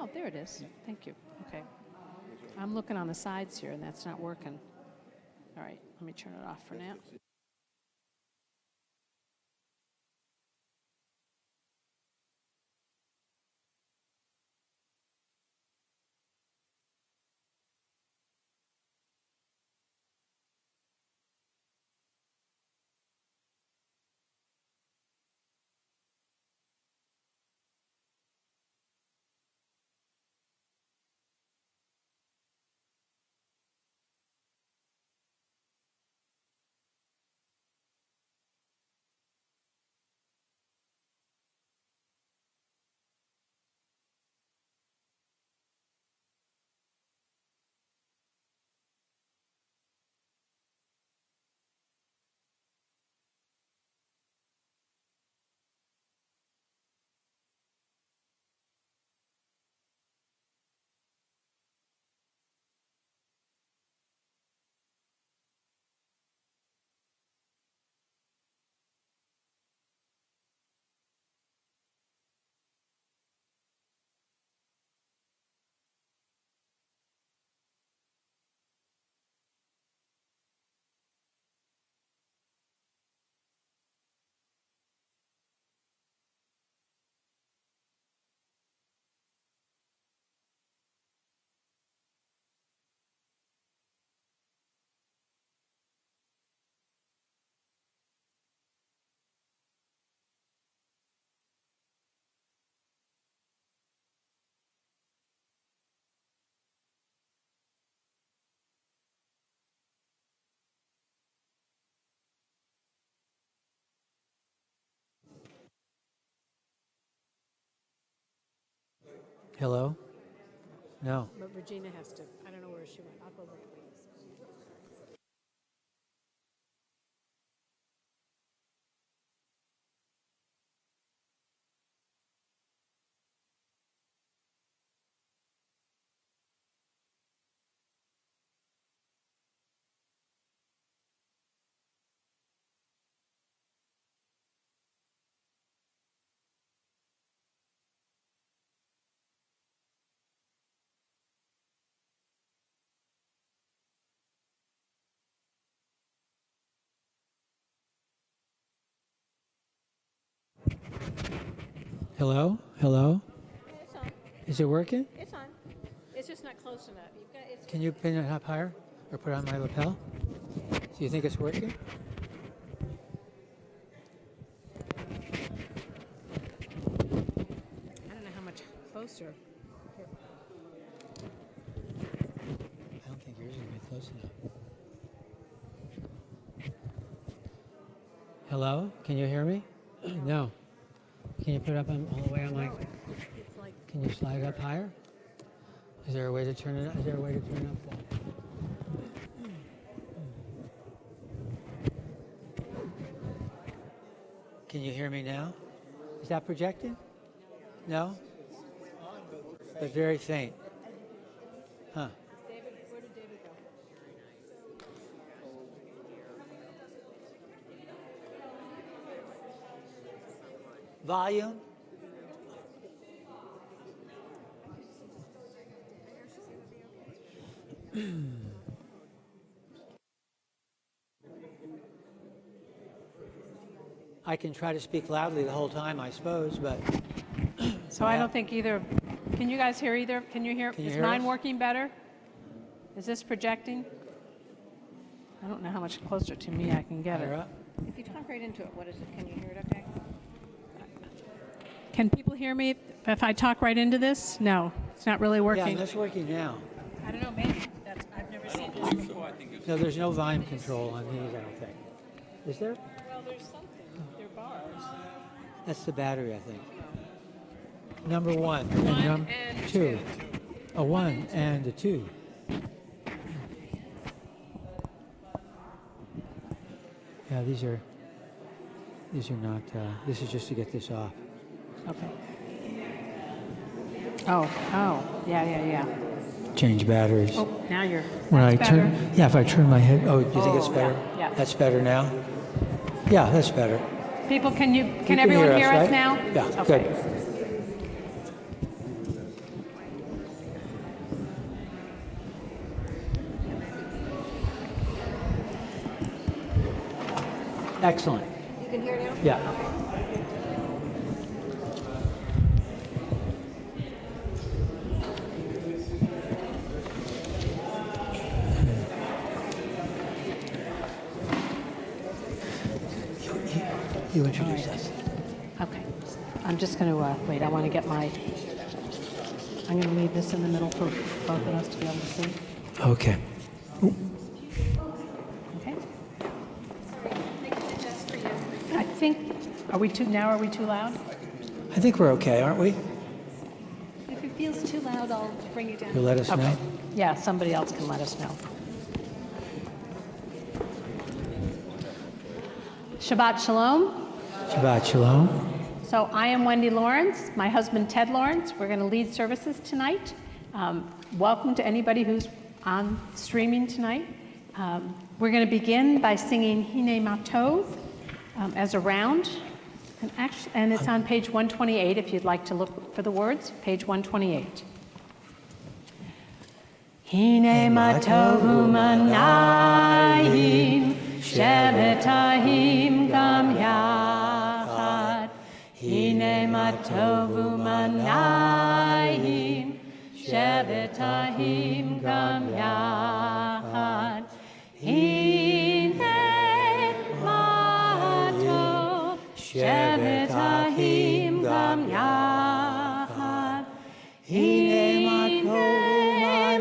Oh, there it is. Thank you. Okay. I'm looking on the sides here, and that's not working. All right, let me turn it off for now. Hello? No. But Regina has to, I don't know where she went. I'll go look. Hello? Hello? It's on. Is it working? It's on. It's just not close enough. Can you pin it up higher or put it on my lapel? Do you think it's working? I don't know how much closer. I don't think yours is going to be close enough. Hello? Can you hear me? No. Can you put it up all the way on my... It's like, Can you slide it up higher? Is there a way to turn it up? Is there a way to turn it up? Can you hear me now? Is that projected? No? But very faint. Huh. David, where did David go? Volume? I can try to speak loudly the whole time, I suppose, but... So I don't think either. Can you guys hear either? Can you hear? Can you Is hear mine us? working better? Is this projecting? I don't know how much closer to me I can get Higher it. up? If you talk right into it, what is it? Can you hear it okay? Can people hear me if I talk right into this? No, it's not really Yeah, working. that's working now. I don't know, maybe. I've never seen this before. No, there's no volume control on these, I don't think. Is there? Well, there's something. They're bars. That's the battery, I think. Number one One and number and two. two. A one and a two. Yeah, these are not, this is just to get this off. Okay. Oh, yeah. Change batteries. Oh, now you're. When I That's better. turn, yeah, if I turn my head, oh, do you think it's Oh, better? yeah. That's better now? Yeah, that's better. People, can You everyone hear us right? now? Yeah, Okay. good. Excellent. You can hear now? Yeah. You introduce us. Okay. I'm just going to, wait, I want to get my, I'm going to leave this in the middle for both of us to be able to see. Okay. Okay? I think, are we too loud? I think we're okay, aren't we? If it feels too loud, I'll bring you down. You'll let us know? Yeah, somebody else can let us know. Shabbat Shalom. Shabbat Shalom. So I am Wendy Lawrence, my husband Ted Lawrence. We're going to lead services tonight. Welcome to anybody who's on streaming tonight. We're going to begin by singing Hine Matov as a round. And it's on page 128 if you'd like to look for the words, page 128. Hine Matov u'manayim shevetahim gam yachad. Hine Matov u'manayim shevetahim gam yachad. Hine Matov shevetahim gam yachad. Hine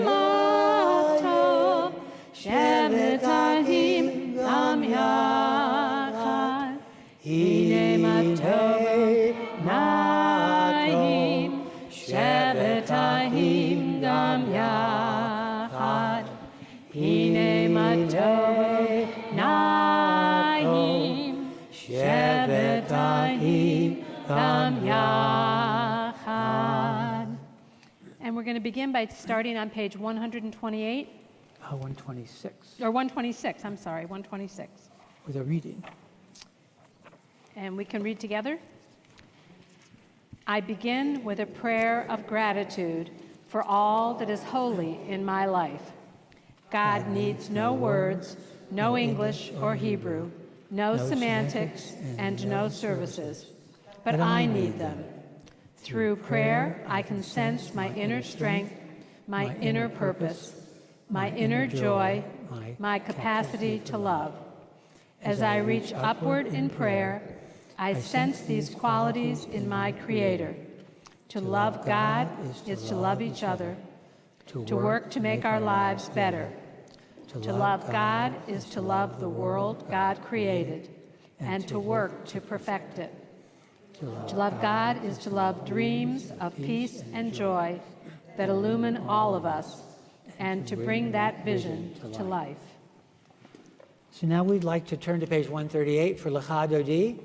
Matov shevetahim gam yachad. Hine Matov na'im shevetahim gam yachad. Hine Matov na'im shevetahim gam yachad. And we're going to begin by starting on page 128, 126. or 126, I'm sorry, 126. With a reading. And we can read together. I begin with a prayer of gratitude for all that is holy in my life. God needs no words, no English or Hebrew, no semantics, and no services. But I need them. Through prayer, I can sense my inner strength, my inner purpose, my inner joy, my capacity to love. As I reach upward in prayer, I sense these qualities in my Creator. To love God is to love each other. To work to make our lives better. To love God is to love the world God created and to work to perfect it. To love God is to love dreams of peace and joy that illumine all of us and to bring that vision to life. So now we'd like to turn to page 138 for Lecha Dodi.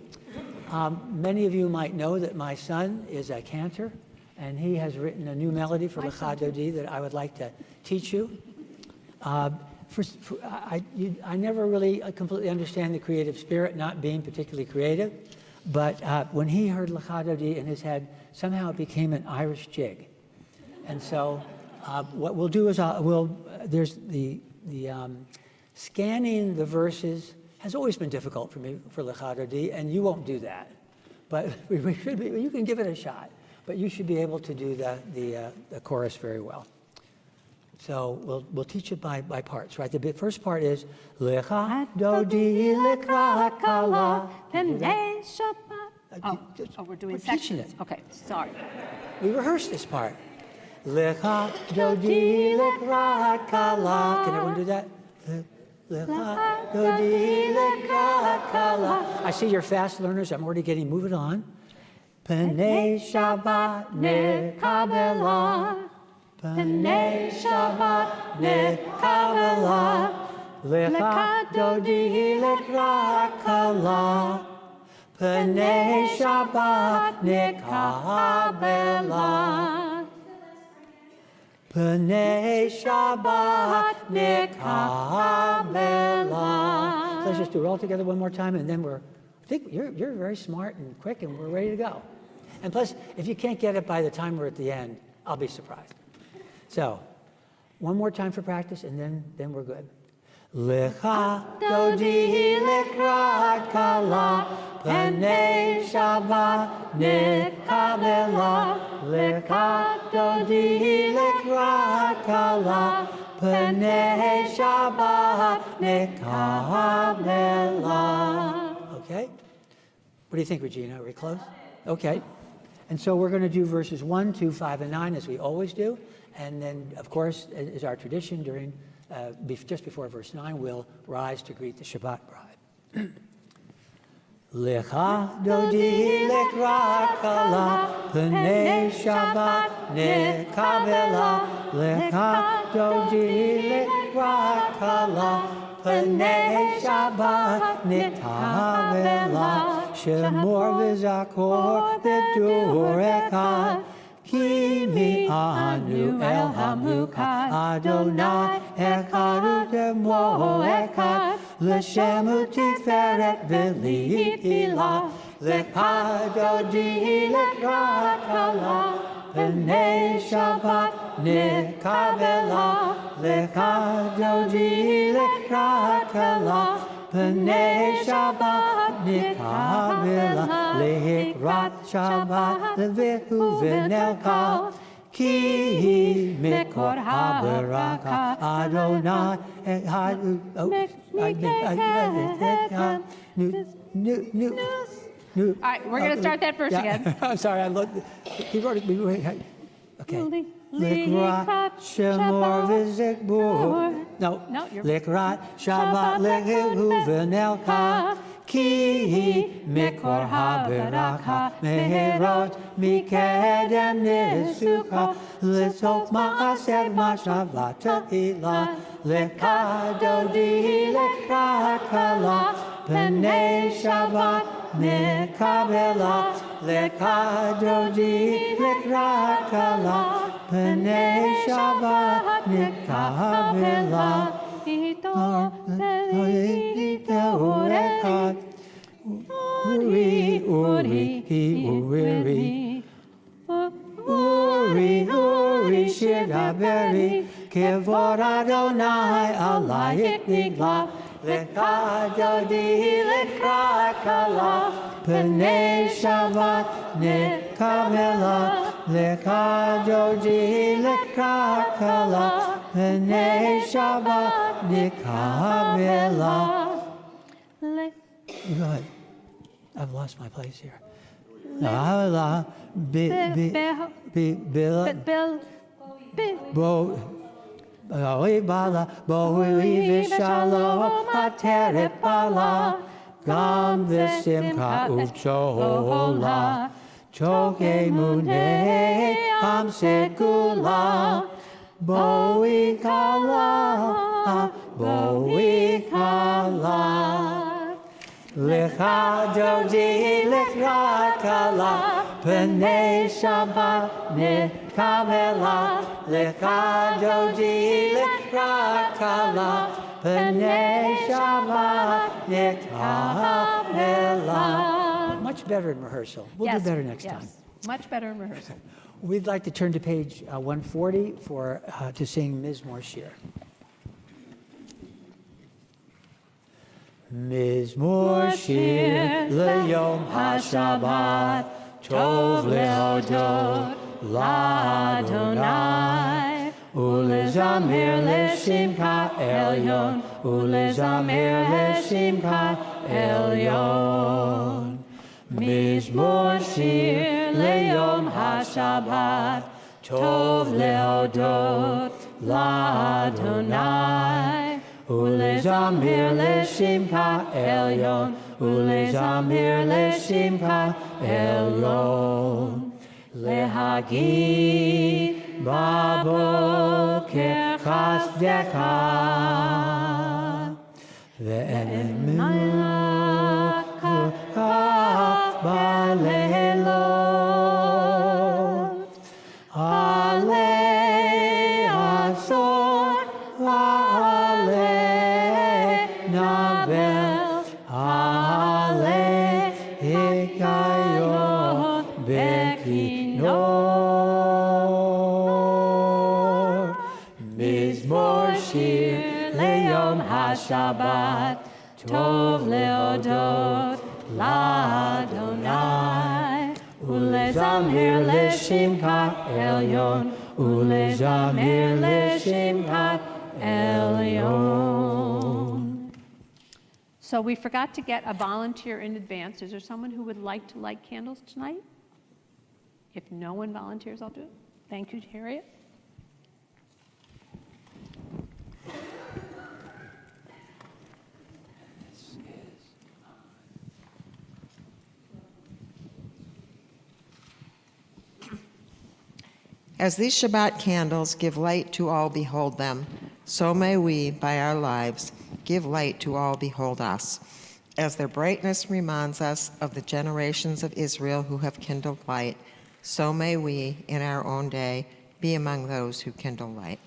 Many of you might know that my son is a cantor, and he has written a new melody for Lecha Dodi that I would like to teach you. I never really completely understand the creative spirit, not being particularly creative, but when he heard Lecha Dodi in his head, somehow it became an Irish jig. And so what we'll do is there's the scanning the verses has always been difficult for me for Lecha Dodi, and you won't do that. But we should be, you can give it a shot, but you should be able to do the chorus very well. So we'll teach it by parts, right? The first part is Lecha Dodi Lekra Kala. We're doing We're sections. teaching it. Okay, sorry. We rehearsed this part. Lecha Dodi Lekra Kala. Can everyone do that? Lecha Dodi Lekra Kala. I see you're fast learners. I'm already getting, move it on. Pnei Shabbat Nekabela. Pnei Shabbat Nekabela. Lecha Dodi Lekra Kala. Pnei Shabbat Nekabela. Pnei Shabbat Nekabela. Let's just do it all together one more time, and then I think you're very smart and quick, and we're ready to go. And plus, if you can't get it by the time we're at the end, I'll be surprised. So, one more time for practice, and then we're good. Lecha dodi lekrat kala, Panei Shabbat nekabela. Lecha dodi lekrat kala, Panei Shabbat nekabela. Okay? What do you think, Regina? Are we close? Okay. And so we're going to do verses 1, 2, 5, and 9 as we always do. And then, of course, as our tradition, during just before verse 9, we'll rise to greet the Shabbat bride. Lecha dodi lekrat kala, Panei Shabbat nekabela. Lecha dodi lekrat kala, Panei Shabbat nekabela. Shemor v'zakor v'dur echad, Ki mi'anu el hamukad, Adonai echad u'temo echad, L'shem u'tiferet v'li'ilah, Lecha dodi lekrat kala, Panei Shabbat nekabela. Lecha dodi lekrat kala, Panei Shabbat nekabela. Lehikrat Shabbat levehu v'nelkal, Ki mikor habaraka, Adonai echad All right, we're going to start that verse again. I'm sorry, I looked. He wrote it. Okay. Likrat shemor v'zikbur. No, you're... Likrat Shabbat lehu v'nelka, Ki mikor haberaka, Meherot mikedem nesuka, L'sof ma'aser ma'shavat ta'ila, Lecha dodi lekrat kala, Panei Shabbat nekabela. Lecha dodi lekrat kala, Panei Shabbat nekabela. Uri, uri, uri, uri, uri, shir haberi, Kevod Adonai alayik nigla. Lecha dodi lekrat kala, Panei Shabbat nekabela. Lecha dodi lekrat kala, Panei Shabbat nekabela. Go ahead. I've lost my place here. Allah, bala, boi v'shalom, ateret bala, gam v'simcha u'chola, choke munei am segula, boi kala, boi kala. Lecha dodi lekrat kala, Panei Shabbat nekabela. Lecha dodi lekrat kala, Panei Shabbat nekabela. Much better in rehearsal. We'll do better next time. Much better in rehearsal. We'd like to turn to page 140 to sing Mizmor Shir. Mizmor Shir leyom haShabbat, Tov lehodot l'Adonai, Ulezamir l'shimcha elyon, Ulezamir l'shimcha elyon. Mizmor Shir leyom haShabbat, Tov lehodot l'Adonai, Ulezamir l'shimcha elyon, Ulezamir l'shimcha elyon. Lehagid baboker chasdecha, ve'emuka ba'leilot. Alei asor va'alei navel, alei hikayot bekinor. Mizmor Shir leyom haShabbat, Shabbat Tov Leodot L'Adonai Ulezamir L'Shimcha Elyon Ulezamir L'Shimcha Elyon. So we forgot to get a volunteer in advance. Is there someone who would like to light candles tonight? If no one volunteers, I'll do it. Thank you, Harriet. As these Shabbat candles give light to all behold them, so may we, by our lives, give light to all behold us. As their brightness reminds us of the generations of Israel who have kindled light, so may we, in our own day, be among those who kindle light.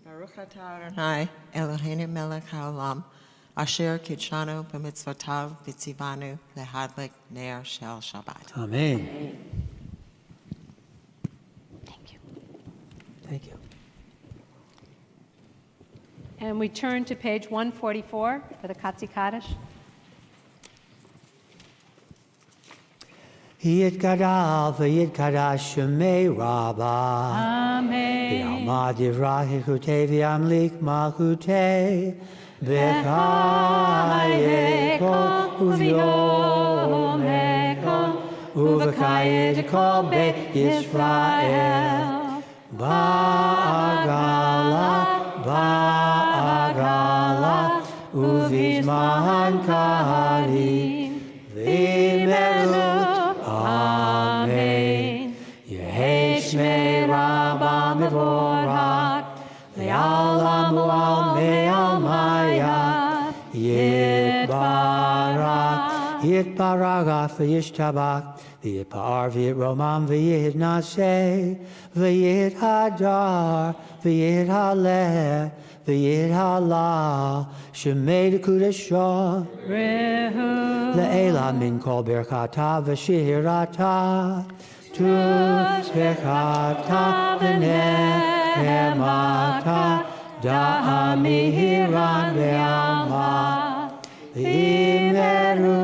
Baruch atah Adonai, Eloheinu melech haolam, asher kitshanu b'mitzvotav v'tzivanu lehadlik ner shel Shabbat. Amen. Thank you. Thank you. And we turn to page 144 for the Katzi Kaddish. Yitgadal v'yitgadash shemei Rabbah. Amen. B'alma divrach yechutei v'yamlik malchutei. B'chayei kol uvyom kol uv'chayei kol beit Yisrael. Ba'agala uvizman karim v'meru. Amen. Yehei Shmei Rabbah Mevorach Le'alam U'al Maya Yitbarach v'yishtabach v'yitpa'ar v'yitromam v'yitnaseh v'yithadar v'yithaleh v'yithalah Shemei Dekudesho Le'ela min kol birchata v'shirata Tushbechata v'nehemata Da'amihiran ve'alma v'imeru.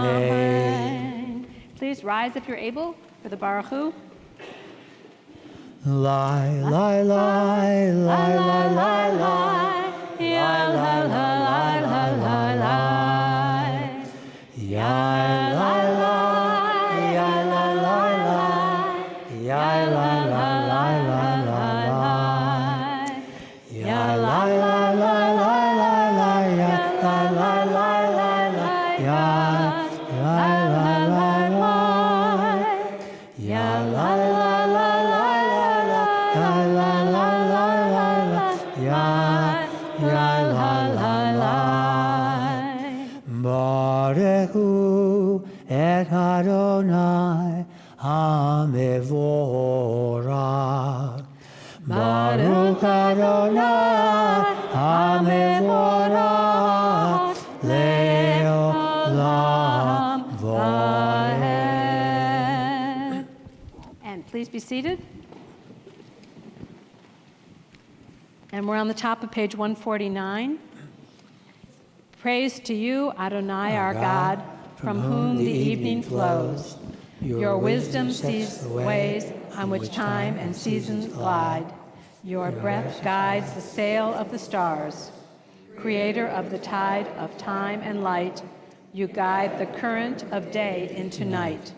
Amen. Please rise if you're able for the Baruch Hu. Lai, lai, lai, lai, lai, lai, lai. Ya la la la la la la. Ya la la, ya la la la. Ya la la la la la la. Ya la la la la la la. Ya la la la la la. Ya la la la la. Ya la la la la la la. Ya la la la la la. Ya la la la la. Barechu et Adonai HaMevorach. Baruch Adonai HaMevorach Le'olam Vaed. And please be seated. And we're on the top of page 149. Praise to you, Adonai, our God, from whom the evening flows. Your wisdom sees the ways on which time and seasons glide. Your breath guides the sail of the stars. Creator of the tide of time and light, you guide the current of day into night.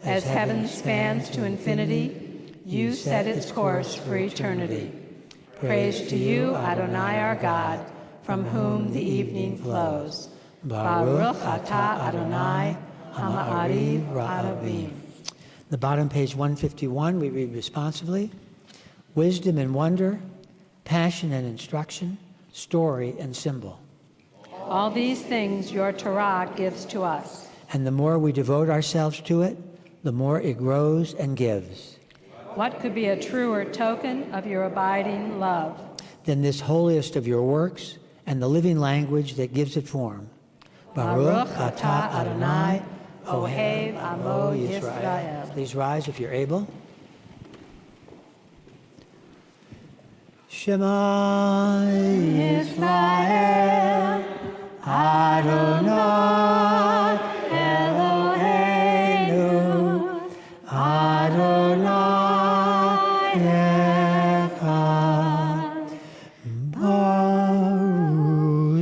As heaven spans to infinity, you set its course for eternity. Praise to you, Adonai, our God, from whom the evening flows. Baruch atah Adonai, Hama'ariv Arabim. The bottom page 151, we read responsively. Wisdom and wonder, passion and instruction, story and symbol. All these things your Torah gives to us. And the more we devote ourselves to it, the more it grows and gives. What could be a truer token of your abiding love Than this holiest of your works and the living language that gives it form. Baruch atah Adonai, Ohev Amo Yisrael. Please rise if you're able. Shema Yisrael, Adonai Eloheinu, Adonai Echad. Baruch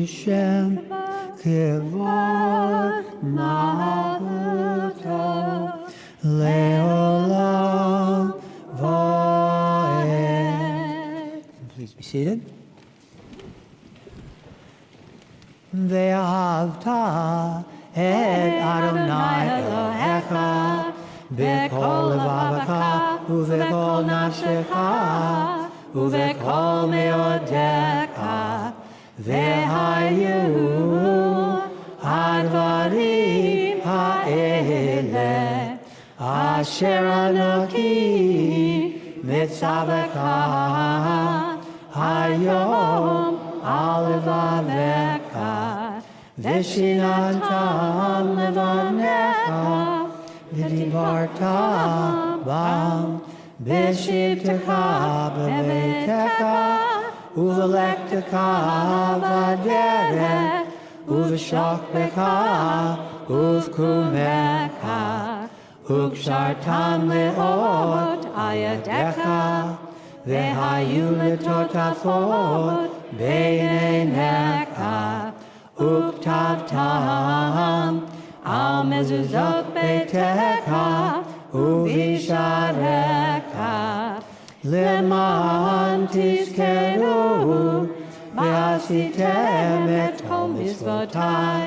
Shem Kivod Malchuto Leolam Vaed. Please be seated. Ve'ahavta et Adonai Elohecha b'kol levavecha uve'kol nafshecha uve'kol meodecha ve'hayu advarim ha'ele asher anoki mitzavecha hayom al levavecha v'shinantam levanecha v'dibarta bam b'shivtecha b'beitecha uvelektecha v'derech uv'shokbecha uv'kumecha ukshartam leot ayadecha v'hayu letotafot b'neinecha uktavtam al mezuzot beitecha uvisharecha leman tizkeru ve'asitem et kol mitzvotai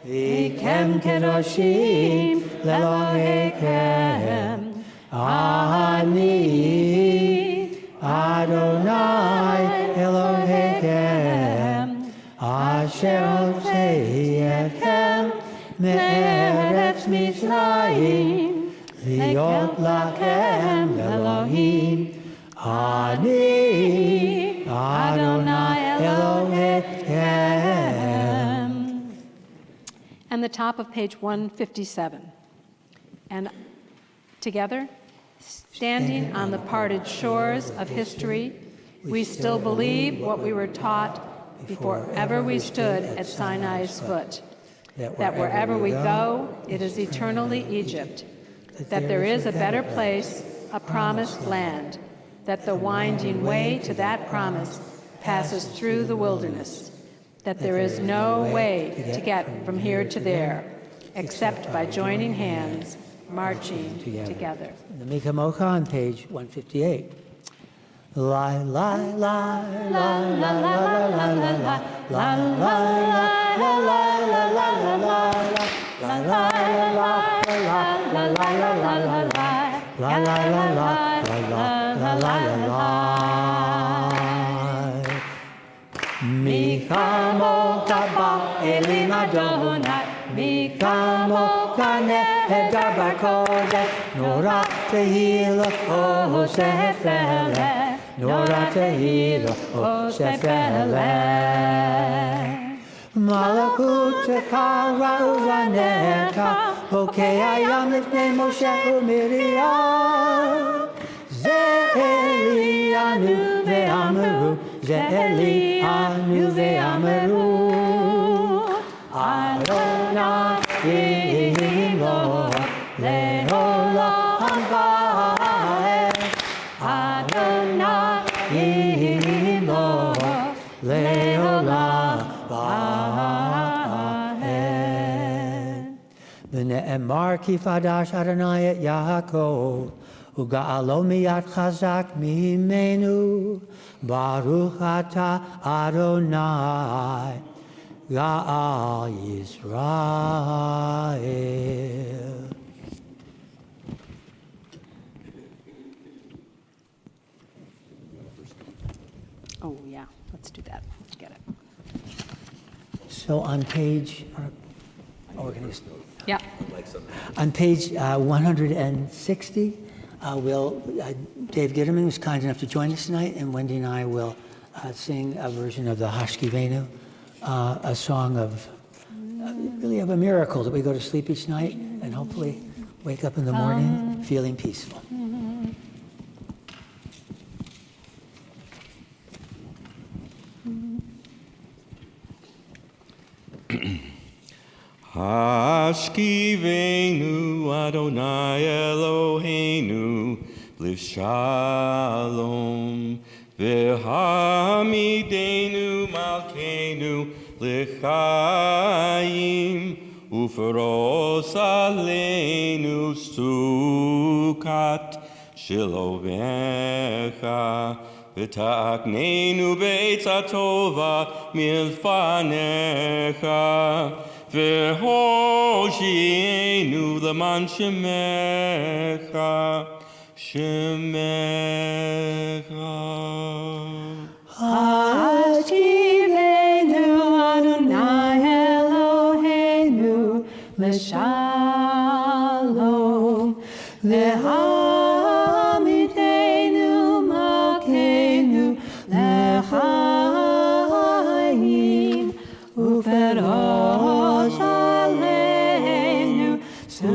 v'kem kedoshim lelohechem ani Adonai Elohechem asher hotzeichem me'eretz Mitzrayim liot lachem Elohim ani Adonai Elohechem. and the top of page 157. And together, standing on the parted shores of history, we still believe what we were taught before ever we stood at Sinai's foot, that wherever we go, it is eternally Egypt, that there is a better place, a promised land, that the winding way to that promise passes through the wilderness, that there is no way to get from here to there, except by joining hands, marching together. The Mika Mocha on page 158. La la la la la la la la la la la la la la la. Mika Mocha ba Elim Adonai, Mika Mocha nehedar bakodesh, Nora tehila o sefele, Nora tehila o sefele. Malakut tekara uvanecha, Okei ayam lifnei Moshe u'Miriam. Ze'elianu ve'amaru, Ze'elianu ve'amaru. Adonai Elo le'olam va'ed. Adonai Elo le'olam va'ed. V'ne'emar ki fadash Adonai et Yaakov, uga'alo miyad chazak mimenu, Baruch atah Adonai, Ga'al Yisrael. Oh, yeah, let's do that. Let's get it. So on page, we're going to Yeah. On page 160, Dave Gitterman was kind enough to join us tonight, and Wendy and I will sing a version of the Hashki Venu, a song of really of a miracle that we go to sleep each night and hopefully wake up in the morning feeling peaceful. Hashkivenu Adonai Eloheinu L'shalom V'hamidenu Malkeinu L'chaim Uferos Aleinu Sukat Shilovecha V'ta'aknenu Be'etza Tova Milfanecha V'hoshienu L'man Shemecha Shemecha Hashkivenu Adonai Eloheinu L'shalom V'hamidenu Malkeinu L'chaim Uferos Aleinu Sukat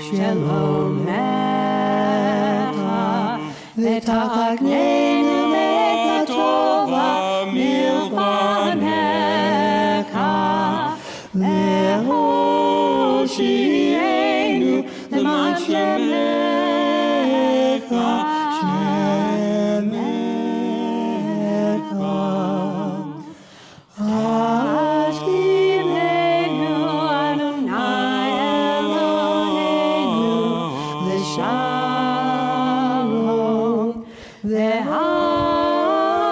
Shelomecha V'ta'aknenu Be'etza Tova Milfanecha V'hoshienu L'man Shemecha Shemecha Hashkivenu Adonai Eloheinu L'shalom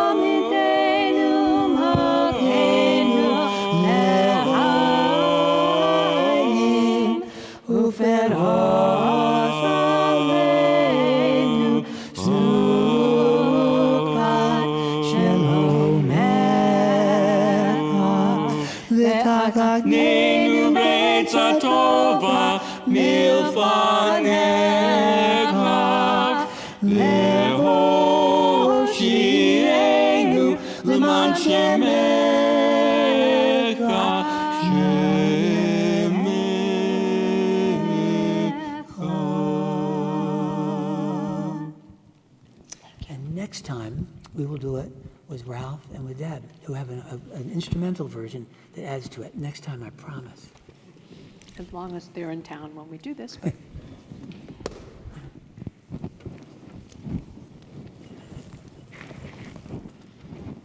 V'hamidenu Malkeinu L'chaim Uferos Aleinu Sukat Shelomecha V'ta'aknenu Be'etza Tova Milfanecha V'hoshienu L'man Shemecha Shemecha. And next time, we will do it with Ralph and with Deb, who have an instrumental version that adds to it. Next time, I promise. As long as they're in town when we do this. But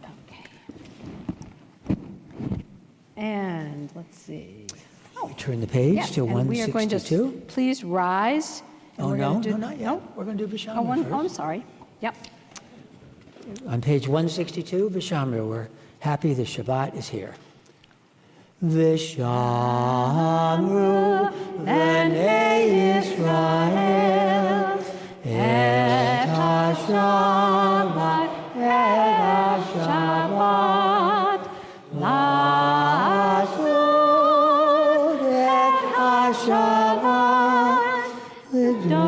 okay. And let's see. We turn the page Yes, to and we are going to 162. please rise. and Oh, we're no, gonna do- not yet. We're going to do Vishamra Oh, I'm first. sorry. Yep. On page 162, Vishamra, we're happy the Shabbat is here. Vishamru v'nei Yisrael et ha-Shabbat la'asud et ha-Shabbat l'dorotam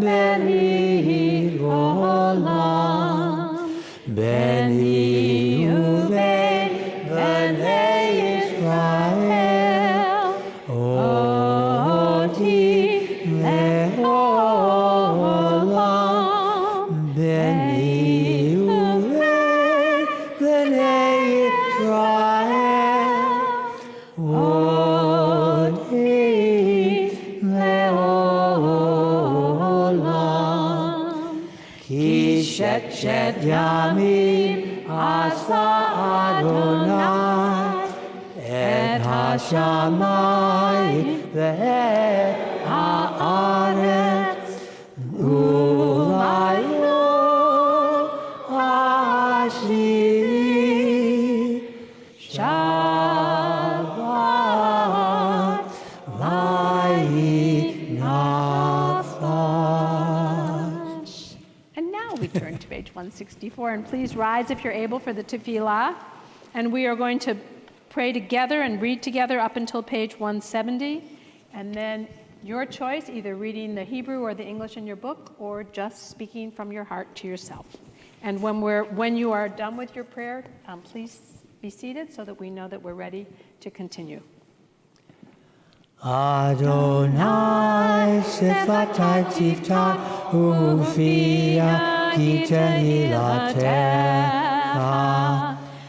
b'nei olam b'nei uvein b'nei Yisrael oti le'olam b'nei uvein b'nei Yisrael oti le'olam ki shet yamim asa Adonai et hashamayim ve'et haaretz u'layom hashlishi Shabbat vayinafash. And now we turn to page 164, and please rise if you're able for the tefillah. And we are going to pray together and read together up until page 170, and then your choice, either reading the Hebrew or the English in your book, or just speaking from your heart to yourself. And when you are done with your prayer, please be seated so that we know that we're ready to continue. Adonai sefatai tifta ufia kiteni latecha.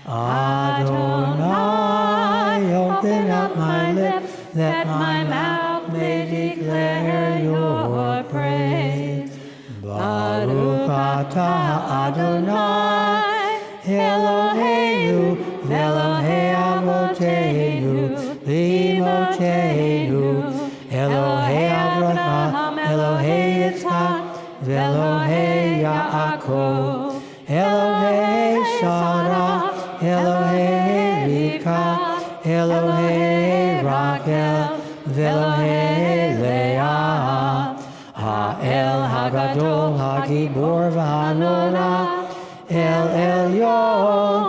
Adonai, open up my lips, that my mouth may declare your praise. Baruch atah Adonai, Eloheinu, Elohei Avoteinu, Limotenu, Elohei Avraham, Elohei Yitzhak, Elohei Yaakov, Elohei Sarah, Elohei Rivka, Elohei Rachel, Elohei Leah, Ha'el Hagadol, Hagibor v'Hanora, El Elyon,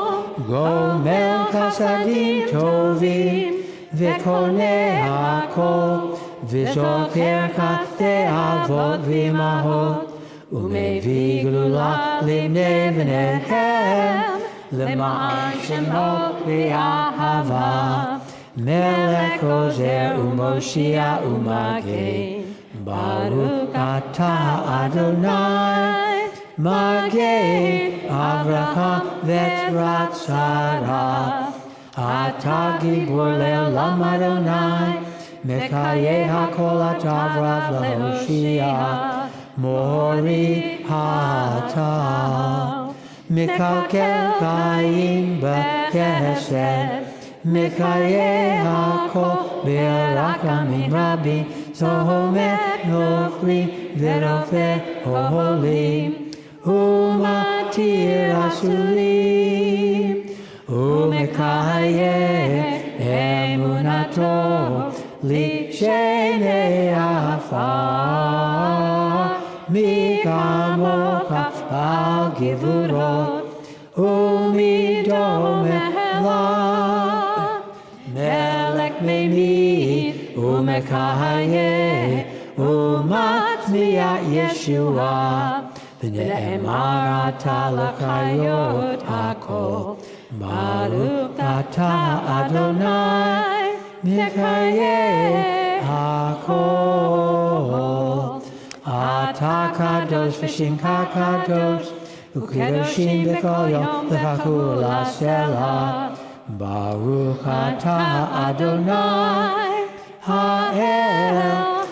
Gomel Chasadim Tovim, V'konei Hakol, V'zoker Katei Avot V'imahot, Umevi Gdula Libnei V'nechem, L'ma'an Shemo V'ahava, Melech Ozer U'Moshia U'Magen, Baruch atah Adonai, Magen Avraham V'etzrat Sarah, Atah Gibor Le'olam Adonai, Mekayeh HaKol Atavrav Le'Hoshia, Mori Hatah, Mekalkel Chaim B'Chesed, Mekayeh HaKol Be'arakamim Rabim, Zomer Nofri V'Rofe Oholim, Umatir Asulim, Umekayeh Emunato Li Shenei Afar, Mikamocha Al Gevurot, Umidom Elah, Melech Memid, Umekayeh, Umatzmiya Yeshua, V'ne'emar atah l'chayot hakol, Baruch atah Adonai, Mekayeh hakol. Atah kadosh v'shimcha kadosh, u'kedoshim b'kol yom l'chaku l'selah. Baruch atah Adonai, ha'el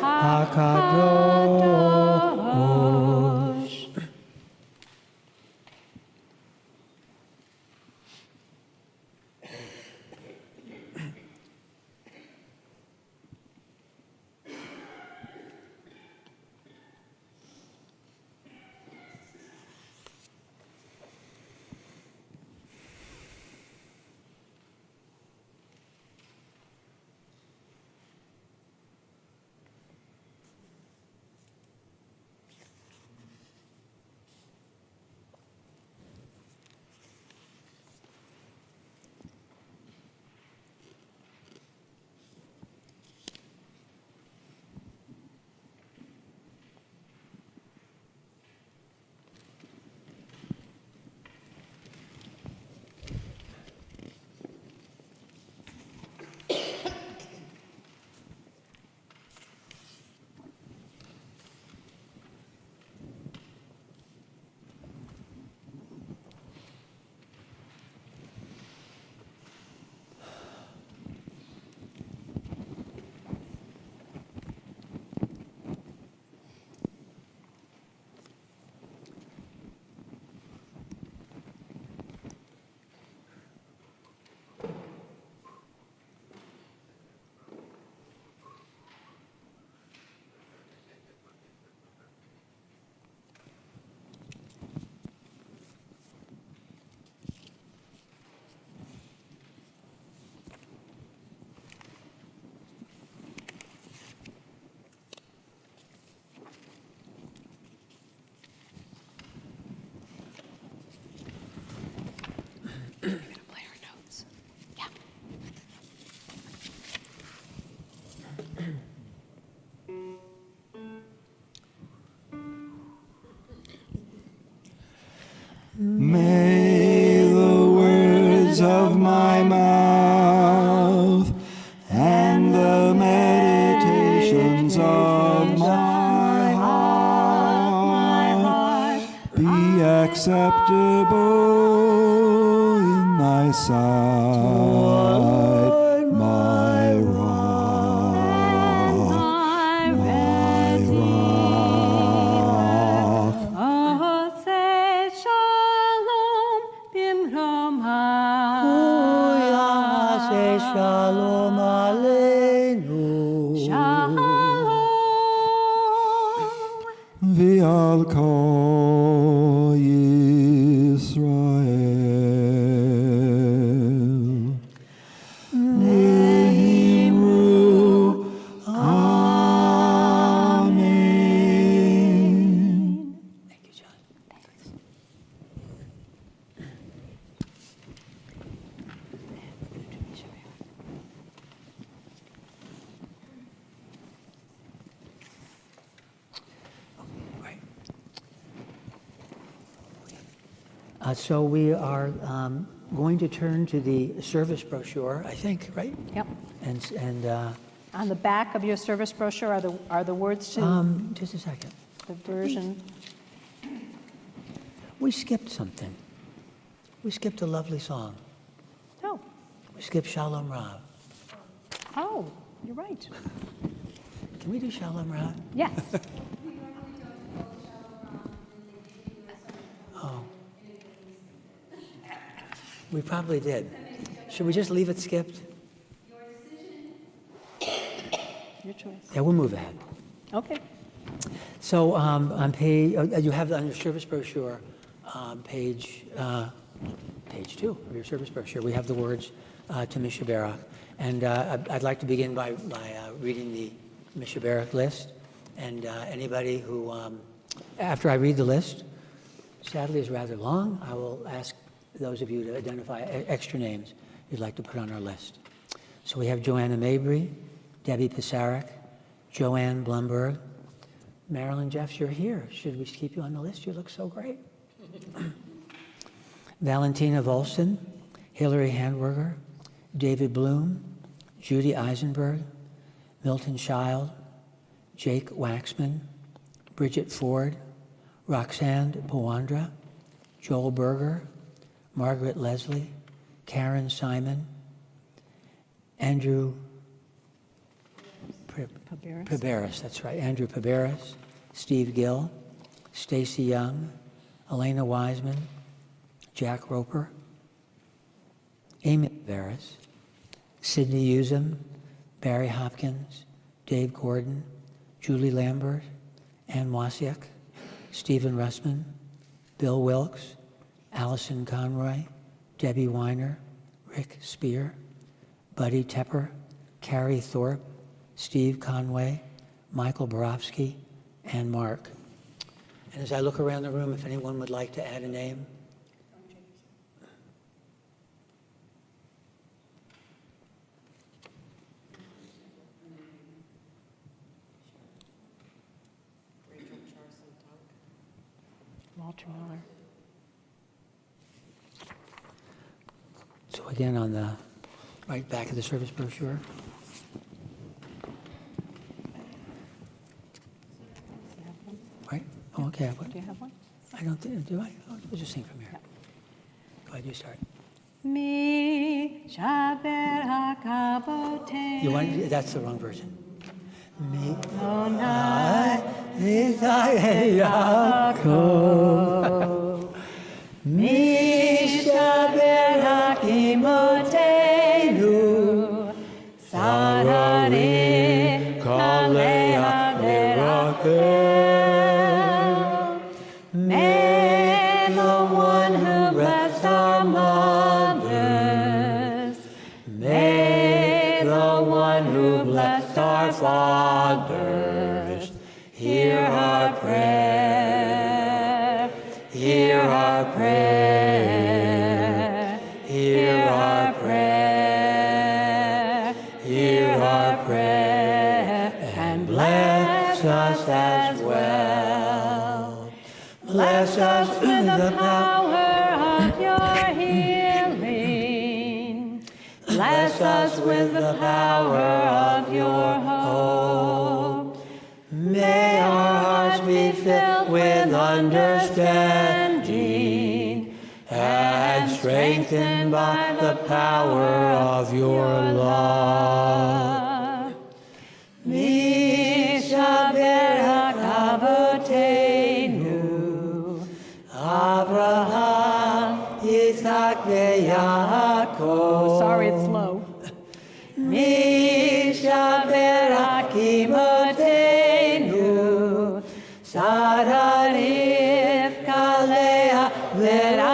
hakadosh. acceptable in thy sight, my rock, my rock. Oh, say shalom bimroma. Say shalom aleinu. Shalom. V'al kol Yisrael. V'imru. Amen. Thank you, John. Right. So we are going to turn to the service brochure, I think, right? Yep. And On the back of your service brochure are the words to just a second. the version. We skipped something. We skipped a lovely song. Oh, We skipped Shalom Rav. oh, you're right. Can we do Shalom Rav? Yes. Oh. We probably did. Should we just leave it skipped? Your choice. Yeah, we'll move ahead. Okay. So on page, you have on your service brochure, page 2 of your service brochure, we have the words to Mishaberach. And I'd like to begin by reading the Mishaberach list. And anybody who, after I read the list, sadly is rather long, I will ask those of you to identify extra names you'd like to put on our list. So we have Joanna Mabry, Debbie Pisarek, Joanne Blumberg, Marilyn Jeffs, you're here. Should we keep you on the list? You look so great. Valentina Volson, Hillary Handwerger, David Bloom, Judy Eisenberg, Milton Child, Jake Waxman, Bridget Ford, Roxanne Pawandra, Joel Berger, Margaret Leslie, Karen Simon, Andrew Paberis, that's right, Andrew Paberis, Steve Gill, Stacy Young, Elena Wiseman, Jack Roper, Amy Paberis, Sidney Usum, Barry Hopkins, Dave Gordon, Julie Lambert, Ann Wasiak, Stephen Russman, Bill Wilkes, Allison Conroy, Debbie Weiner, Rick Spear, Buddy Tepper, Carrie Thorpe, Steve Conway, Michael Borofsky, and Mark. And as I look around the room, if anyone would like to add a name. Walter Miller. So again, on the right back of the service brochure. Right? Oh, okay. Do you have one? I don't think, do I? Oh, we'll just sing from here. Go ahead, you start. Mi shaber hakabote. You want, that's the wrong version. Me. Mi shaber hakimotenu sarare kalea verakel. May the one who blessed our mothers, may the one who blessed our fathers, hear our prayer, hear our prayer, hear our prayer, hear our prayer, and bless us as well. Bless us with the power of your healing. Bless us with the power of your hope. May our hearts be filled with understanding. strengthened by the power of your love. Misha berak avotenu, Abraham, Yitzhak, veYaakov. Sorry, it's low. Misha berak imotenu, Sarah, Rivka, Leah, Rachel.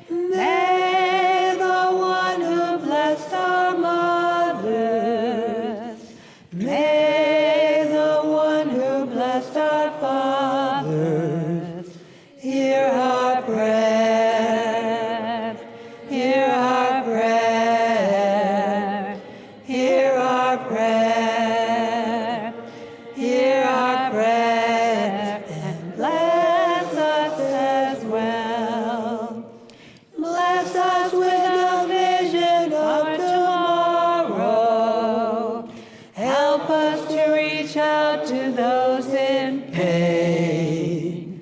May the one who blessed our mothers, may the one who blessed our fathers, hear our prayer, hear our prayer, hear our prayer, hear our prayer, and bless us as well. Bless us with a vision of tomorrow. Help us to reach out to those in pain.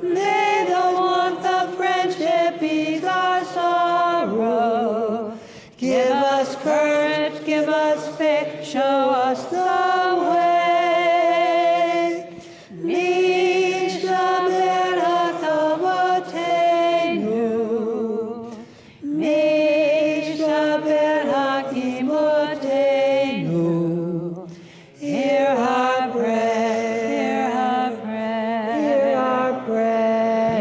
May the warmth of friendship ease our sorrow. Give us courage, give us faith, show us the way. Misha berak avotenu, Misha berak imotenu. Hear our prayer, hear our prayer, hear our prayer,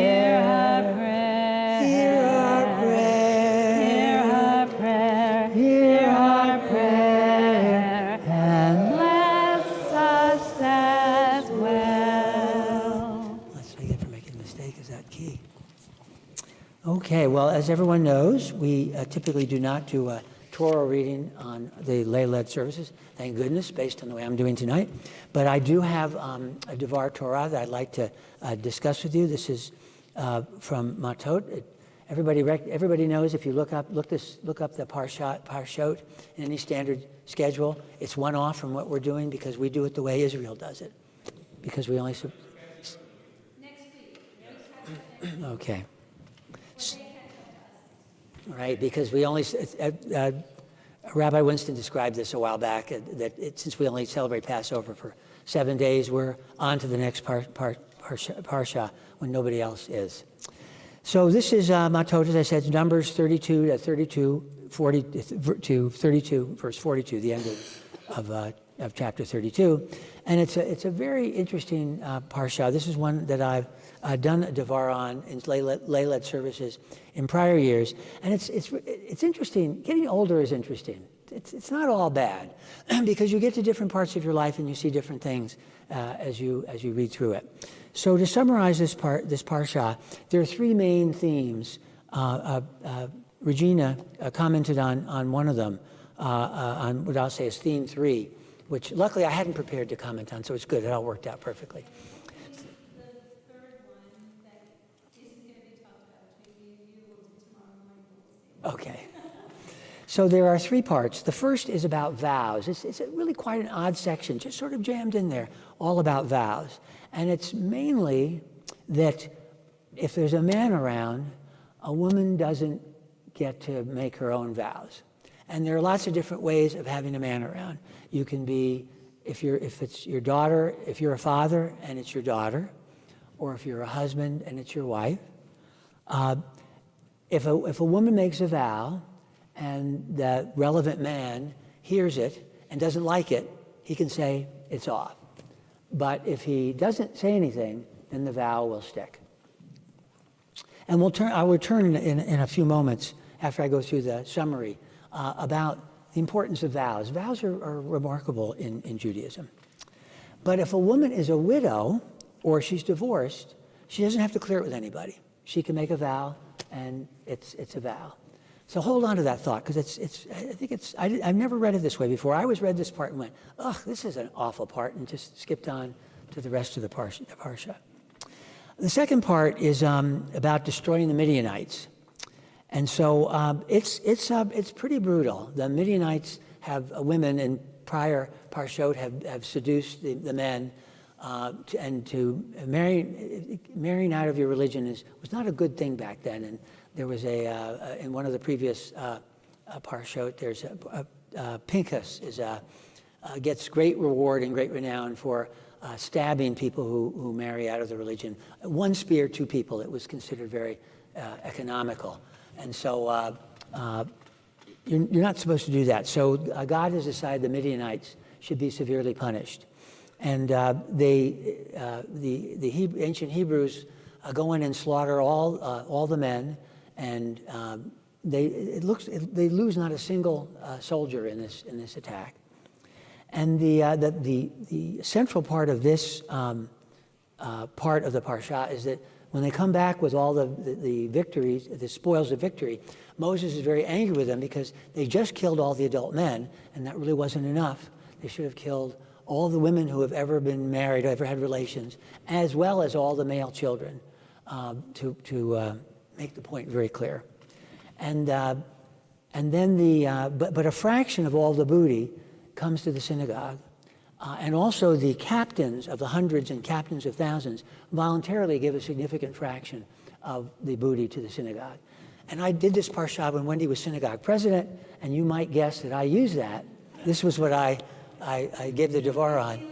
hear our prayer, hear our prayer, hear our prayer, and bless us as well. Let's forget for making a mistake. Is that key? Okay, well, as everyone knows, we typically do not do a Torah reading on the lay-led services, thank goodness, based on the way I'm doing tonight. But I do have a Devar Torah that I'd like to discuss with you. This is from Matot. Everybody knows if you look up the Parshot in any standard schedule, it's one off from what we're doing because we do it the way Israel does it. Because we only... Okay. Right, because we only... Rabbi Winston described this a while back, since we only celebrate Passover for 7 days, we're on to the next Parsha when nobody else is. So this is Matot, as I said, Numbers 32 to 32, 40 to 32, verse 42, the end of chapter 32. And it's a very interesting Parsha. This is one that I've done a Devar on in lay-led services in prior years. And it's interesting. Getting older is interesting. It's not all bad because you get to different parts of your life and you see different things as you read through it. So to summarize this Parsha, there are three main themes. Regina commented on one of them, on what I'll say is theme 3, which luckily I hadn't prepared to comment on, so it's good. It all worked out perfectly. Okay. So there are 3 parts. The first is about vows. It's really quite an odd section, just sort of jammed in there, all about vows. And it's mainly that if there's a man around, a woman doesn't get to make her own vows. And there are lots of different ways of having a man around. You can be, if it's your daughter, if you're a father and it's your daughter, or if you're a husband and it's your wife. If a woman makes a vow and the relevant man hears it and doesn't like it, he can say it's off. But if he doesn't say anything, then the vow will stick. And I will turn in a few moments after I go through the summary about the importance of vows. Vows are remarkable in Judaism. But if a woman is a widow or she's divorced, she doesn't have to clear it with anybody. She can make a vow, and it's a vow. So hold on to that thought, because I've never read it this way before. I always read this part and went, ugh, this is an awful part, and just skipped on to the rest of the Parsha. The second part is about destroying the Midianites. And so it's pretty brutal. The Midianites have women in prior Parshot have seduced the men and to marrying out of your religion was not a good thing back then. And there was in one of the previous parshot, there's Pinchas gets great reward and great renown for stabbing people who marry out of the religion. One spear, two people. It was considered very economical. And so you're not supposed to do that. So God has decided the Midianites should be severely punished. And the ancient Hebrews go in and slaughter all the men, and they lose not a single soldier in this attack. And the central part of this part of the parsha is that when they come back with all the victories, the spoils of victory, Moses is very angry with them because they just killed all the adult men, and that really wasn't enough. They should have killed all the women who have ever been married, ever had relations, as well as all the male children, to make the point very clear. And then but a fraction of all the booty comes to the synagogue, and also the captains of the hundreds and captains of thousands voluntarily give a significant fraction of the booty to the synagogue. And I did this parsha when Wendy was synagogue president, and you might guess that I used that. This was what I gave the devar on.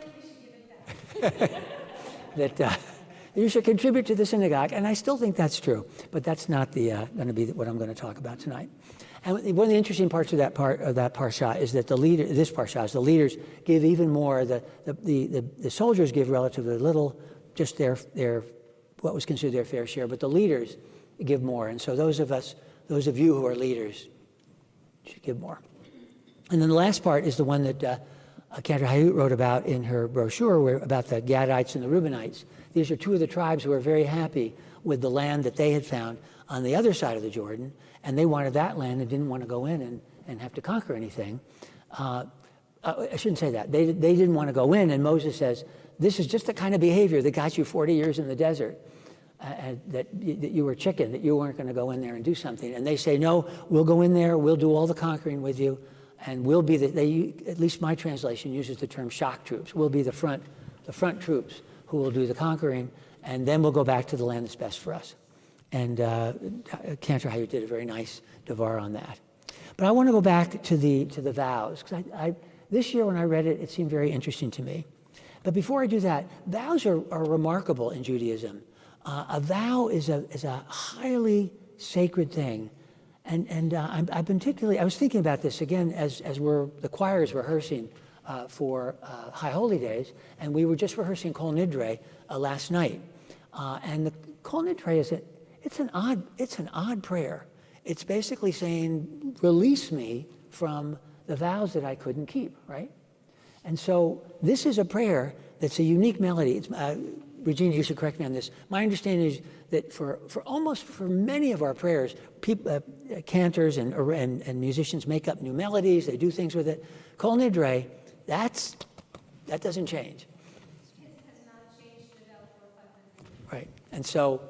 That you should contribute to the synagogue, and I still think that's true, but that's not going to be what I'm going to talk about tonight. And one of the interesting parts of that parsha is that the leaders give even more. The soldiers give relatively little, just their what was considered their fair share, but the leaders give more. And so those of you who are leaders, should give more. And then the last part is the one that Cantor Hayut wrote about in her brochure, about the Gadites and the Reubenites. These are two of the tribes who are very happy with the land that they had found on the other side of the Jordan, and they wanted that land and didn't want to go in and have to conquer anything. I shouldn't say that. They didn't want to go in, and Moses says, this is just the kind of behavior that got you 40 years in the desert, that you were chicken, that you weren't going to go in there and do something. And they say, no, we'll go in there, we'll do all the conquering with you, and we'll be at least my translation uses the term shock troops. We'll be the front troops who will do the conquering, and then we'll go back to the land that's best for us. And Cantor Hayut did a very nice devar on that. But I want to go back to the vows, because this year when I read it, it seemed very interesting to me. But before I do that, vows are remarkable in Judaism. A vow is a highly sacred thing. And I was thinking about this again as the choir is rehearsing for High Holy Days, and we were just rehearsing Kol Nidre last night. And the Kol Nidre it's an odd prayer. It's basically saying, release me from the vows that I couldn't keep, right? And so this is a prayer that's a unique melody. Regina, you should correct me on this. My understanding is that for many of our prayers, cantors and musicians make up new melodies. They do things with it. Kol Nidre, that doesn't change. It has not changed the vow for 500 years. Right. And so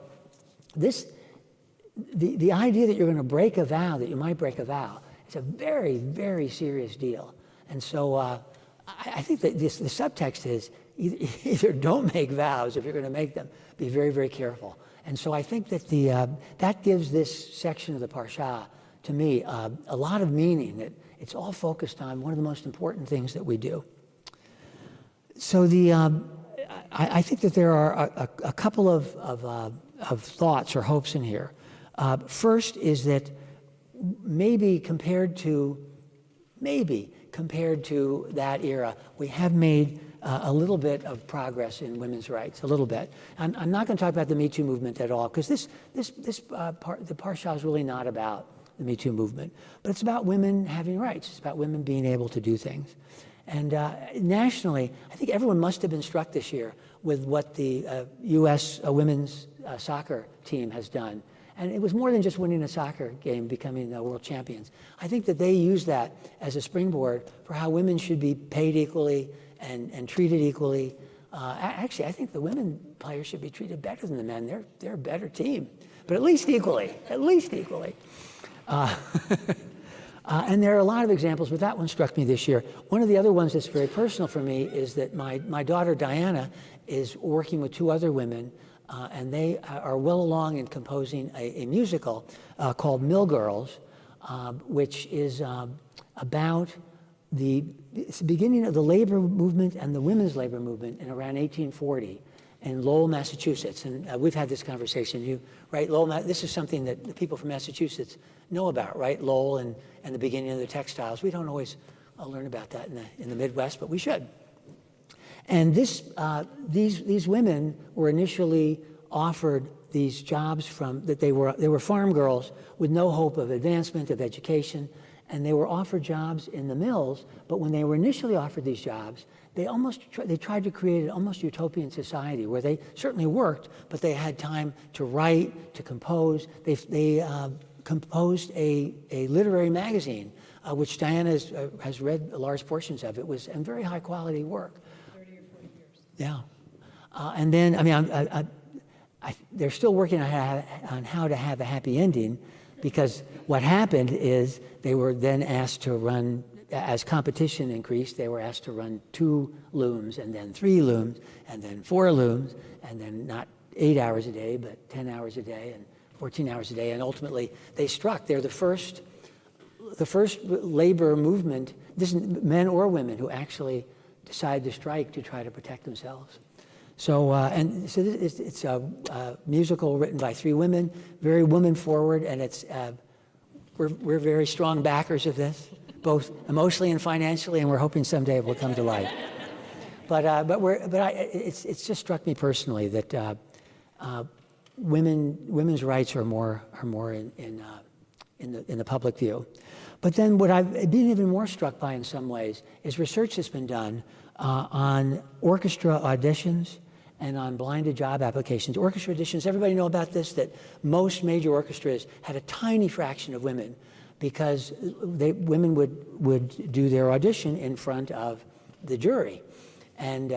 the idea that you're going to break a vow, that you might break a vow, it's a very, very serious deal. And so I think that the subtext is either don't make vows if you're going to make them. Be very, very careful. And so I think that that gives this section of the Parsha, to me, a lot of meaning, that it's all focused on one of the most important things that we do. So I think that there are a couple of thoughts or hopes in here. First is that maybe compared to that era, we have made a little bit of progress in women's rights, a little bit. I'm not going to talk about the Me Too movement at all, because the Parsha is really not about the Me Too movement, but it's about women having rights. It's about women being able to do things. And nationally, I think everyone must have been struck this year with what the U.S. Women's soccer team has done. And it was more than just winning a soccer game, becoming world champions. I think that they use that as a springboard for how women should be paid equally and treated equally. Actually, I think the women players should be treated better than the men. They're a better team, but at least equally. And there are a lot of examples, but that one struck me this year. One of the other ones that's very personal for me is that my daughter Diana is working with two other women, and they are well along in composing a musical called Mill Girls, which is about the beginning of the labor movement and the women's labor movement in around 1840 in Lowell, Massachusetts. And we've had this conversation, right? Lowell, this is something that the people from Massachusetts know about, right? Lowell and the beginning of the textiles. We don't always learn about that in the Midwest, but we should. And these women were initially offered these jobs they were farm girls with no hope of advancement, of education, and they were offered jobs in the mills. But when they were initially offered these jobs, they tried to create an almost utopian society where they certainly worked, but they had time to write, to compose. They composed a literary magazine, which Diana has read large portions of. It was very high quality work. 30 or 40 years. Yeah. And then, I mean, they're still working on how to have a happy ending, because what happened is they were then asked to run, as competition increased, they were asked to run 2 looms, and then 3 looms, and then 4 looms, and then not 8 hours a day, but 10 hours a day and 14 hours a day. And ultimately, they struck. They're the first labor movement, this is men or women, who actually decided to strike to try to protect themselves. So, it's a musical written by 3 women, very woman-forward, and we're very strong backers of this, both emotionally and financially, and we're hoping someday it will come to light. It's just struck me personally that women's rights are more in the public view. But then what I've been even more struck by in some ways is research that's been done on orchestra auditions and on blinded job applications. Orchestra auditions, everybody know about this, that most major orchestras had a tiny fraction of women, because women would do their audition in front of the jury. And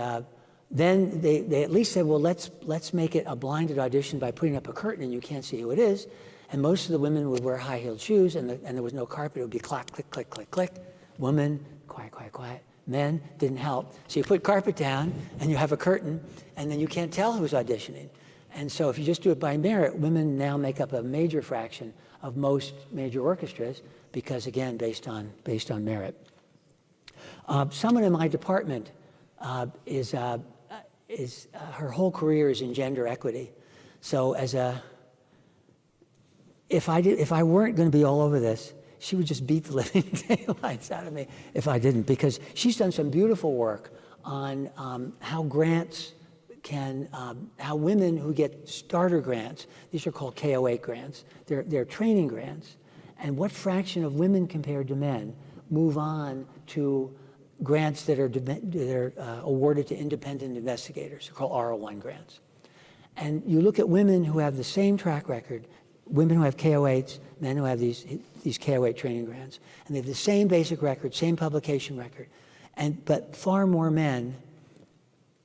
then they at least said, well, let's make it a blinded audition by putting up a curtain and you can't see who it is. And most of the women would wear high-heeled shoes, and there was no carpet. It would be clack, click, click, click, click. Woman, quiet, quiet, quiet. Men, didn't help. So you put carpet down, and you have a curtain, and then you can't tell who's auditioning. And so if you just do it by merit, women now make up a major fraction of most major orchestras, because, again, based on merit. Someone in my department is her whole career is in gender equity. So if I weren't going to be all over this, she would just beat the living daylights out of me if I didn't, because she's done some beautiful work on how grants how women who get starter grants, these are called KO8 grants, they're training grants, and what fraction of women compared to men move on to grants that are awarded to independent investigators. They're called R01 grants. And you look at women who have the same track record, women who have KO8s, men who have these KO8 training grants, and they have the same basic record, same publication record, but far more men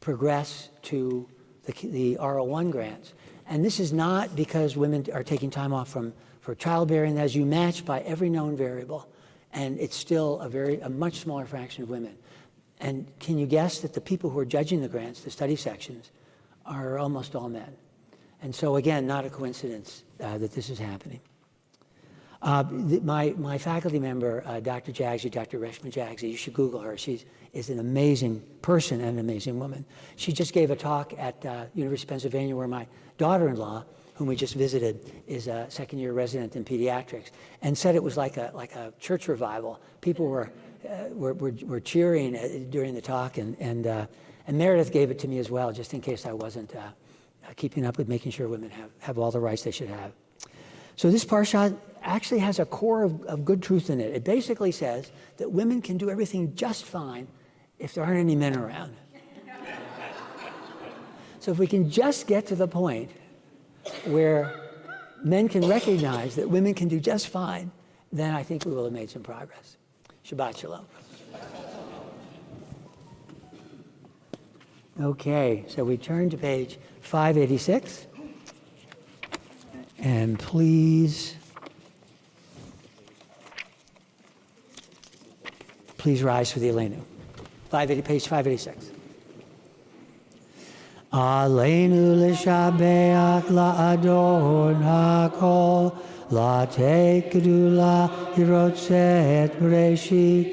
progress to the R01 grants. And this is not because women are taking time off for childbearing. As you match by every known variable, and it's still a much smaller fraction of women. And can you guess that the people who are judging the grants, the study sections, are almost all men? And so, again, not a coincidence that this is happening. My faculty member, Dr. Jagsy, Dr. Reshma Jagsy, you should Google her. She is an amazing person and an amazing woman. She just gave a talk at University of Pennsylvania, where my daughter-in-law, whom we just visited, is a second-year resident in pediatrics, and said it was like a church revival. People were cheering during the talk, and Meredith gave it to me as well, just in case I wasn't keeping up with making sure women have all the rights they should have. So this parsha actually has a core of good truth in it. It basically says that women can do everything just fine if there aren't any men around. So if we can just get to the point where men can recognize that women can do just fine, then I think we will have made some progress. Shabbat shalom. Okay, so we turn to page 586. And please rise for the Elenu. Page 586. Aleinu l'shabeach la'adon ha'kol, la'tei kedula hirotzet b'reshit,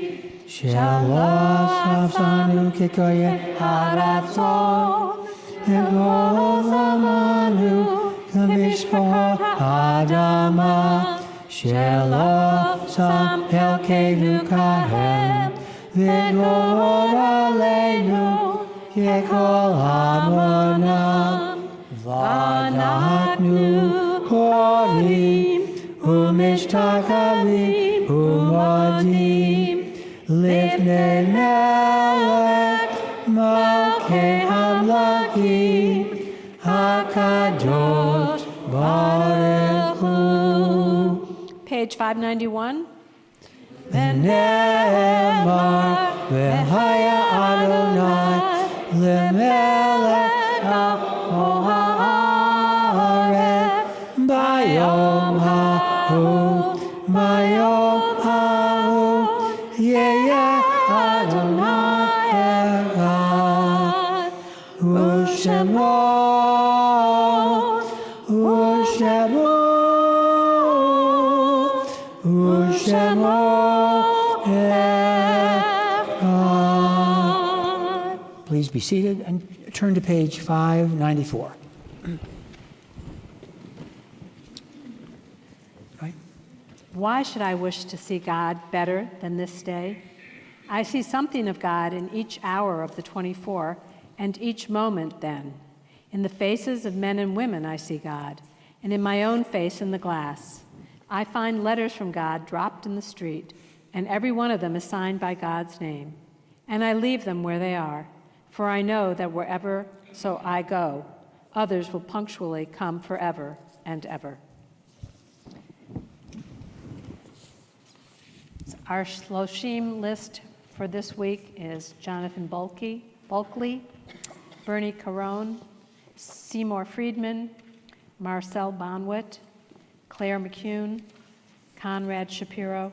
shelah safsanu kekoyen haratzon, evol zamanu kamishpah adama, shelah sam elkeinu kahem, v'glor aleinu kekol amonam, v'anachnu korim u'mishtakavim u'modim lifnei melech malkei hamlakim hakadosh baruch hu. Page 591. V'nemar v'haya Adonai lemelech ha'kol ha'aretz bayom ha'hu yeh Adonai echad u'shemot echad. Please be seated and turn to page 594. Right? Why should I wish to see God better than this day? I see something of God in each hour of the 24, and each moment then. In the faces of men and women I see God, and in my own face in the glass. I find letters from God dropped in the street, and every one of them is signed by God's name. And I leave them where they are, for I know that wherever so I go, others will punctually come forever and ever. Our Shloshim list for this week is Jonathan Bulkley, Bernie Caron, Seymour Friedman, Marcel Bonwit, Claire McCune, Conrad Shapiro,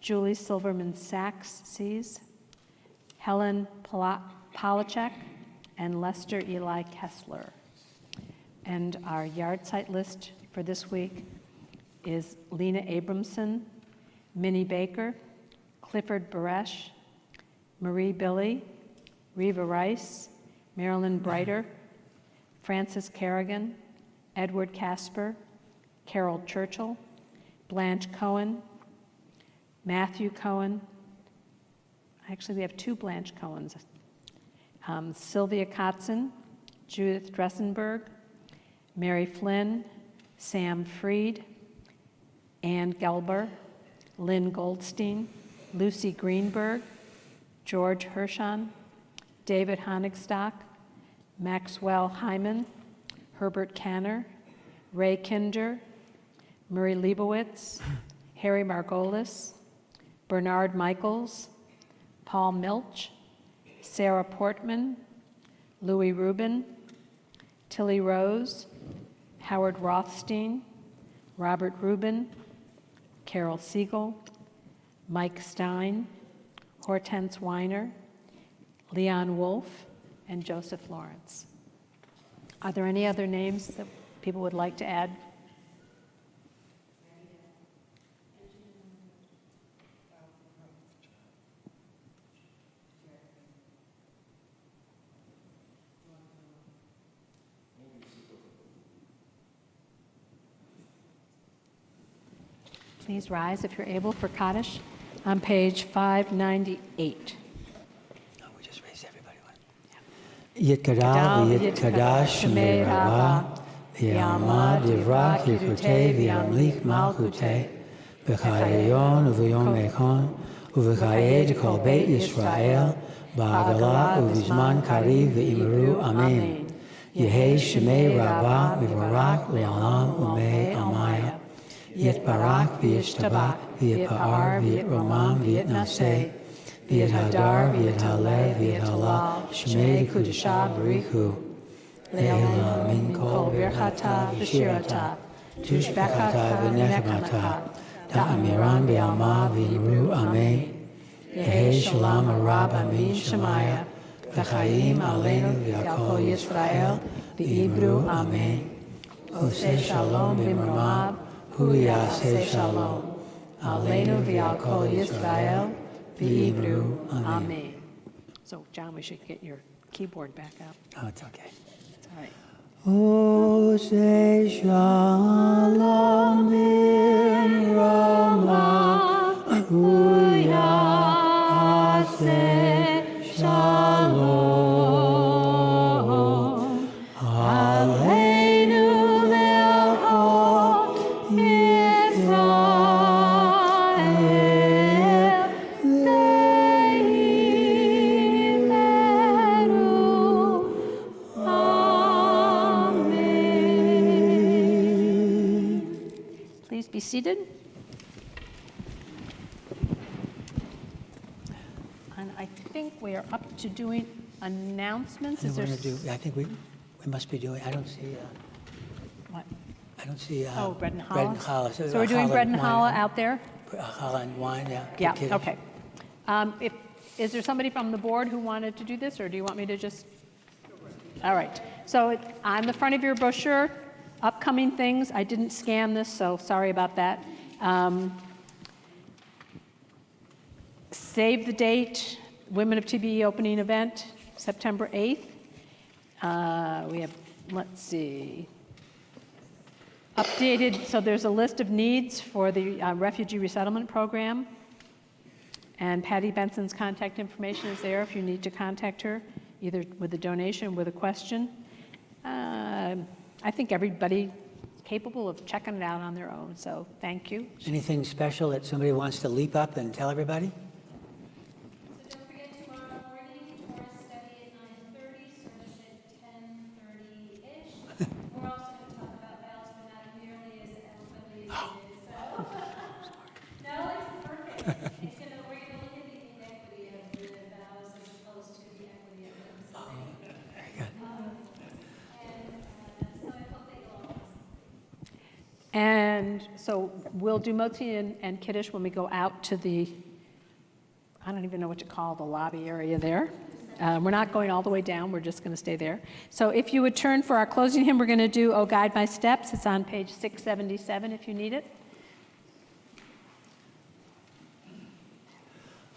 Julie Silverman Sachs, Helen Polachek, and Lester Eli Kessler. And our yard site list for this week is Lena Abramson, Minnie Baker, Clifford Baresh, Marie Billy, Reva Rice, Marilyn Breiter, Francis Kerrigan, Edward Casper, Carol Churchill, Blanche Cohen, Matthew Cohen. Actually, we have two Blanche Cohens. Sylvia Kotzen, Judith Dressenberg, Mary Flynn, Sam Freed, Ann Gelber, Lynn Goldstein, Lucy Greenberg, George Hirschon, David Honigstock, Maxwell Hyman, Herbert Canner, Ray Kinder, Murray Leibowitz, Harry Margolis, Bernard Michaels, Paul Milch, Sarah Portman, Louis Rubin, Tilly Rose, Howard Rothstein, Robert Rubin, Carol Siegel, Mike Stein, Hortense Weiner, Leon Wolfe, and Joseph Lawrence. Are there any other names that people would like to add? Please rise if you're able for Kaddish on page 598. Oh, we just raised everybody. Yitkadal v'yitkadash shmei rabba v'yamad yivrak yirkutei v'yamlik malkutei v'chayayon uv'yom echon uv'chayei dekol beit Yisrael ba'agala uv'zman kariv v'imeru amen. Yehei shmei rabba v'varak le'olam umei amaya. Yitbarak v'yishtabak v'yipa'ar v'yitromam v'yitnaseh v'yithadar v'yithalev v'yithalal shmei kudusha barichu le'olam min kol birchata v'shirata tushbechata v'nechmata ta'amiran v'yalma v'yimru amen. Yehei shalom arab amin shemaya v'chaim aleinu v'al kol Yisrael v'ibru amen. Oseh shalom b'mromav, hu yaseh shalom. Aleinu v'al kol Yisrael v'ibru amen. Amen. So, John, we should get your keyboard back up. Oh, it's okay. It's all right. Oseh shalom b'mromav, hu yaseh shalom. Aleinu v'al kol Yisrael v'ibru amen. Please be seated. And I think we are up to doing announcements. Is there I think we must be doing, I don't see, what? I don't see. Bread and Bread and challah. challah. So we're doing bread and wine, challah out there? Challah and wine, yeah. Yeah, Kiddush. okay. Is there somebody from the board who wanted to do this, or do you want me to just? All right. So on the front of your brochure, upcoming things. I didn't scan this, so sorry about that. Save the date, Women of TBE opening event, September 8th. We have, let's see, updated, so there's a list of needs for the refugee resettlement program. And Patty Benson's contact information is there if you need to contact her, either with a donation or with a question. I think everybody is capable of checking it out on their own, so thank you. Anything special that somebody wants to leap up and tell everybody? So don't forget tomorrow morning, Torah study at 9:30, service at 10:30-ish. We're also going to talk about vows, but not nearly as eloquently as you did, so. No, it's perfect. We're going to look at the inequity of the vows as opposed to the equity of them. So, Very good. so I hope that you'll all. And so we'll do Motzi and Kiddush when we go out to the, I don't even know what to call the lobby area there. We're not going all the way down, we're just going to stay there. So if you would turn for our closing hymn, we're going to do "Oh Guide My Steps." It's on page 677 if you need it.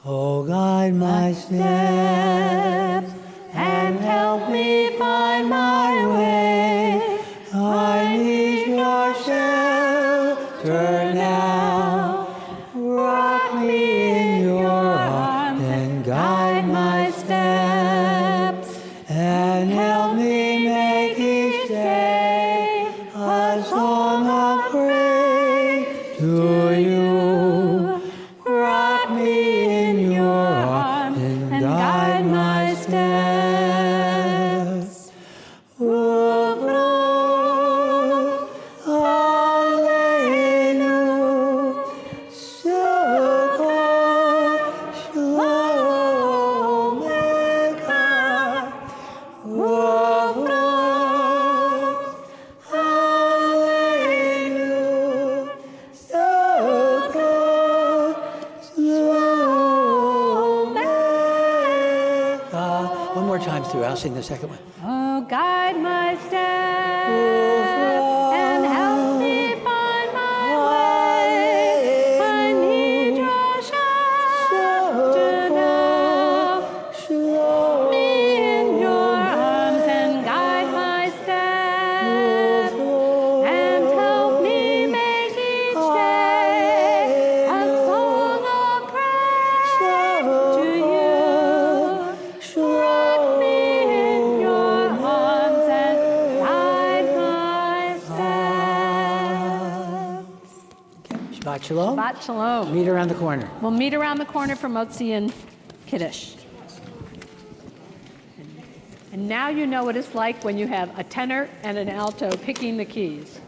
Oh, guide my steps and help me find my way. I need your shelter now. Rock me in your arms and guide my steps and help me make each day a song of praise to you. Rock me in your arms and guide my steps. Uvro Aleinu Shalom Shalom Eka. Uvro Aleinu Shalom Shalom Eka. One more time through. I'll sing the second one. Oh, guide my steps and help me find my way. I need your shelter now. Hold me in your arms and guide my steps and help me make each day a song of praise to you. Rock me in your arms and guide my steps. Shabbat Shalom. Shabbat Shalom. Meet around the corner. We'll meet around the corner for Motzi and Kiddush. And now you know what it's like when you have a tenor and an alto picking the keys.